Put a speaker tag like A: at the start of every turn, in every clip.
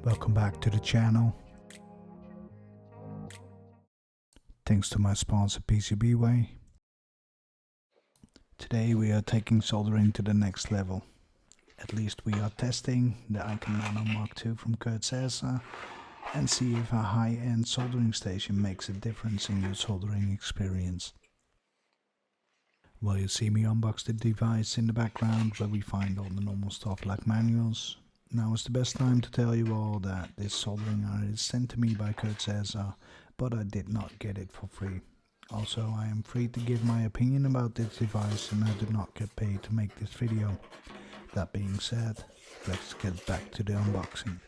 A: Welcome back to the channel. Thanks to my sponsor PCBWay. Today we are taking soldering to the next level. At least we are testing the NANO MK2 from Kurtz Ersa and see if a high-end soldering station makes a difference in your soldering experience. Well, you see me unbox the device in the background where we find all the normal stuff like manuals. Now is the best time to tell you all that this soldering iron is sent to me by Kurtz Ersa, but I did not get it for free. Also, I am free to give my opinion about this device and I do not get paid to make this video. That being said, let's get back to the unboxing.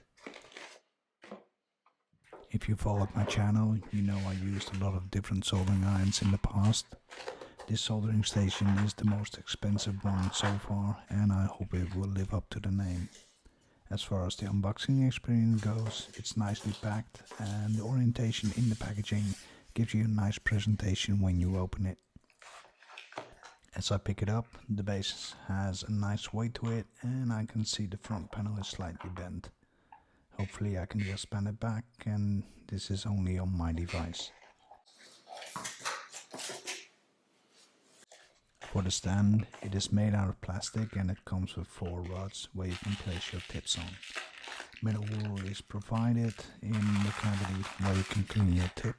A: If you followed my channel, you know I used a lot of different soldering irons in the past. This soldering station is the most expensive one so far and I hope it will live up to the name. As far as the unboxing experience goes, it's nicely packed and the orientation in the packaging gives you a nice presentation when you open it. As I pick it up, the base has a nice weight to it and I can see the front panel is slightly bent. Hopefully I can just bend it back, and this is only on my device. For the stand, it is made out of plastic and it comes with 4 rods where you can place your tips on. Metal wool is provided in the cavity where you can clean your tip.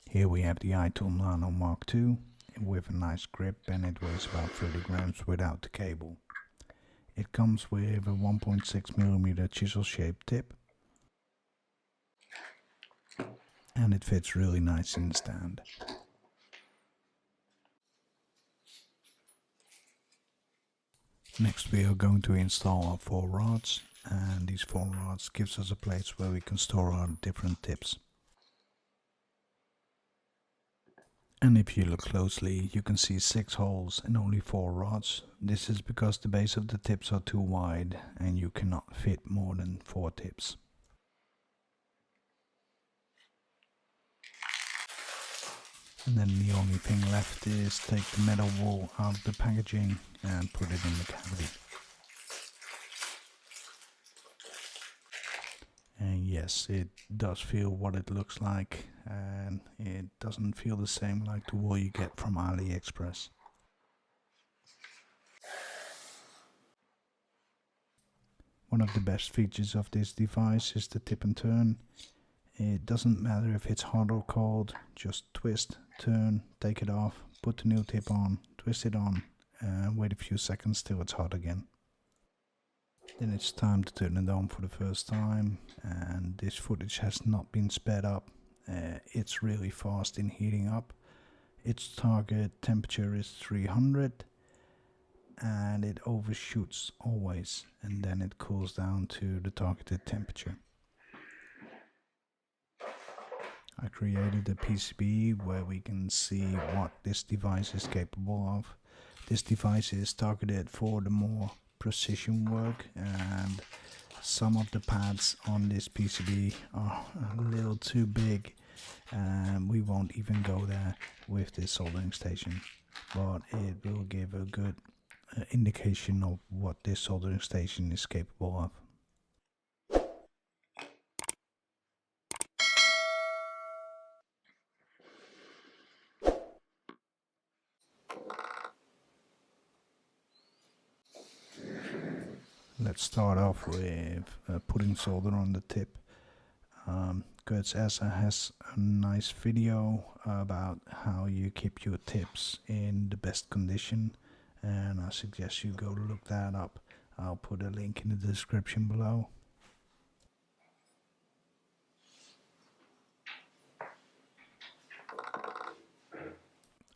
A: Here we have the NANO MK2 with a nice grip and it weighs about 30 grams without the cable. It comes with a 1.6mm chisel-shaped tip and it fits really nice in the stand. Next we are going to install our 4 rods, and these 4 rods gives us a place where we can store our different tips. And if you look closely, you can see 6 holes and only 4 rods. This is because the base of the tips are too wide and you cannot fit more than 4 tips. And then the only thing left is take the metal wool out of the packaging and put it in the cavity. And yes, it does feel what it looks like, and it doesn't feel the same like the wool you get from AliExpress. One of the best features of this device is the tip and turn. It doesn't matter if it's hot or cold, just twist, turn, take it off, put the new tip on, twist it on, and wait a few seconds till it's hot again. Then it's time to turn it on for the first time, and this footage has not been sped up. It's really fast in heating up. Its target temperature is 300 and it overshoots always, and then it cools down to the targeted temperature. I created a PCB where we can see what this device is capable of. This device is targeted for the more precision work, and some of the pads on this PCB are a little too big and we won't even go there with this soldering station, but it will give a good indication of what this soldering station is capable of. Let's start off with putting solder on the tip. Kurtz Ersa has a nice video about how you keep your tips in the best condition, and I suggest you go look that up. I'll put a link in the description below.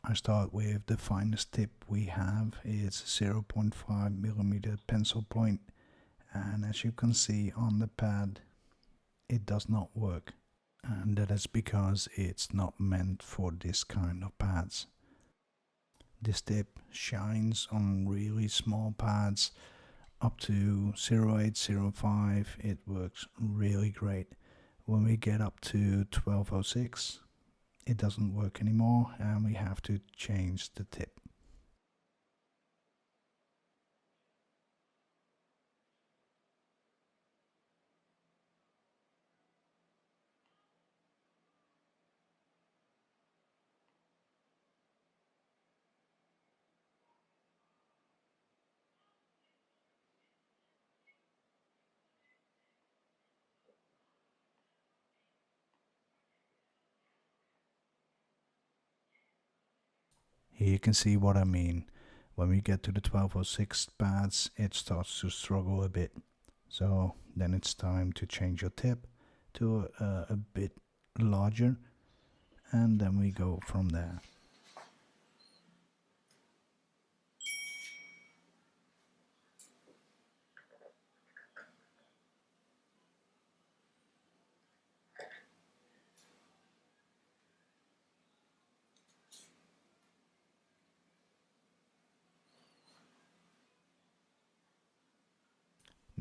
A: I start with the finest tip we have. It's 0.5mm pencil point, and as you can see on the pad, it does not work, and that is because it's not meant for this kind of pads. This tip shines on really small pads up to 0.805. It works really great. When we get up to 1206, it doesn't work anymore and we have to change the tip. You can see what I mean. When we get to the 1206 pads, it starts to struggle a bit. So then it's time to change your tip to a bit larger, and then we go from there.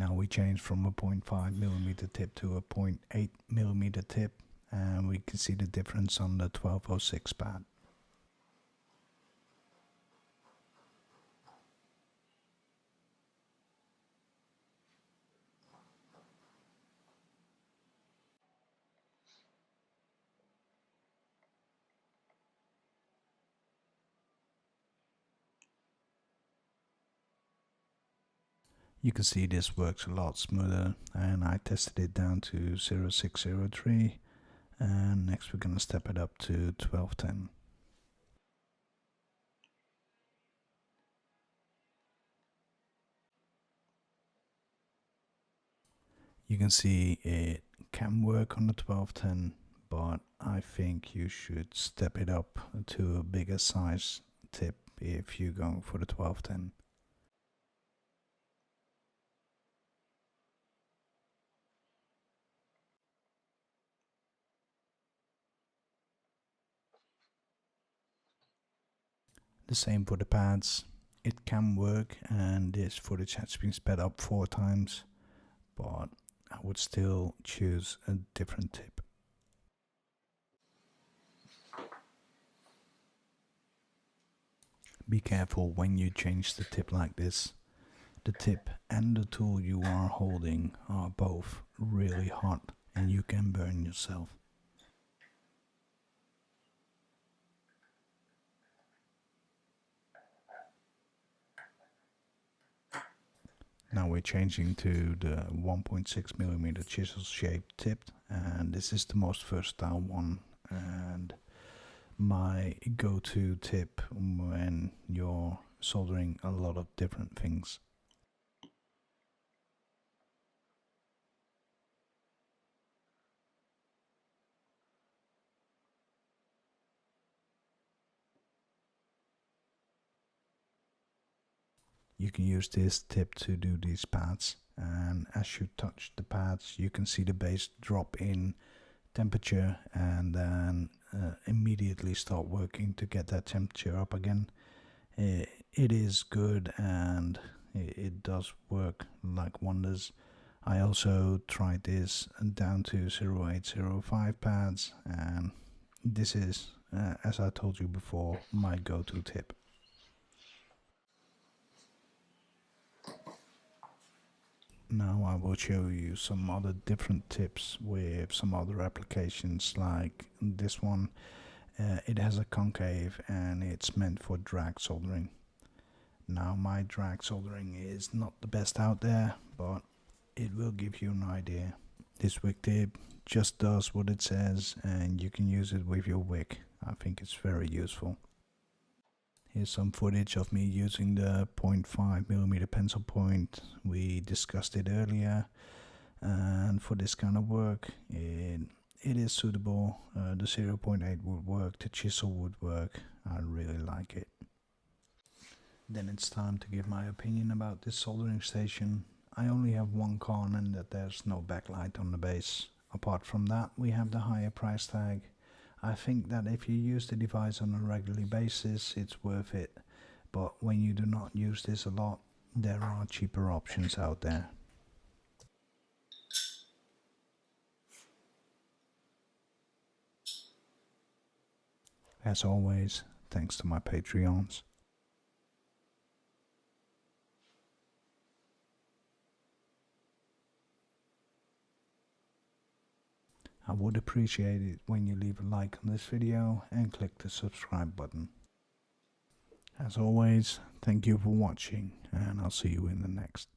A: Now we change from a 0.5mm tip to a 0.8mm tip, and we can see the difference on the 1206 pad. You can see this works a lot smoother, and I tested it down to 0603, and next we're gonna step it up to 1210. You can see it can work on the 1210, but I think you should step it up to a bigger size tip if you're going for the 1210. The same for the pads. It can work, and this footage has been sped up 4 times, but I would still choose a different tip. Be careful when you change the tip like this. The tip and the tool you are holding are both really hot, and you can burn yourself. Now we're changing to the 1.6mm chisel-shaped tip, and this is the most versatile one and my go-to tip when you're soldering a lot of different things. You can use this tip to do these pads, and as you touch the pads you can see the base drop in temperature and then immediately start working to get that temperature up again. It is good, and it does work like wonders. I also tried this down to 0805 pads, and this is, as I told you before, my go-to tip. Now I will show you some other different tips with some other applications, like this one. It has a concave and it's meant for drag soldering. Now my drag soldering is not the best out there, but it will give you an idea. This WickTip just does what it says, and you can use it with your wick. I think it's very useful. Here's some footage of me using the 0.5mm pencil point. We discussed it earlier, and for this kind of work it is suitable. The 0.8 would work, the chisel would work. I really like it. Then it's time to give my opinion about this soldering station. I only have one con, and that there's no backlight on the base. Apart from that, we have the higher price tag. I think that if you use the device on a regular basis, it's worth it. But when you do not use this a lot, there are cheaper options out there. As always, thanks to my Patreons. I would appreciate it when you leave a like on this video and click the subscribe button. As always, thank you for watching, and I'll see you in the next.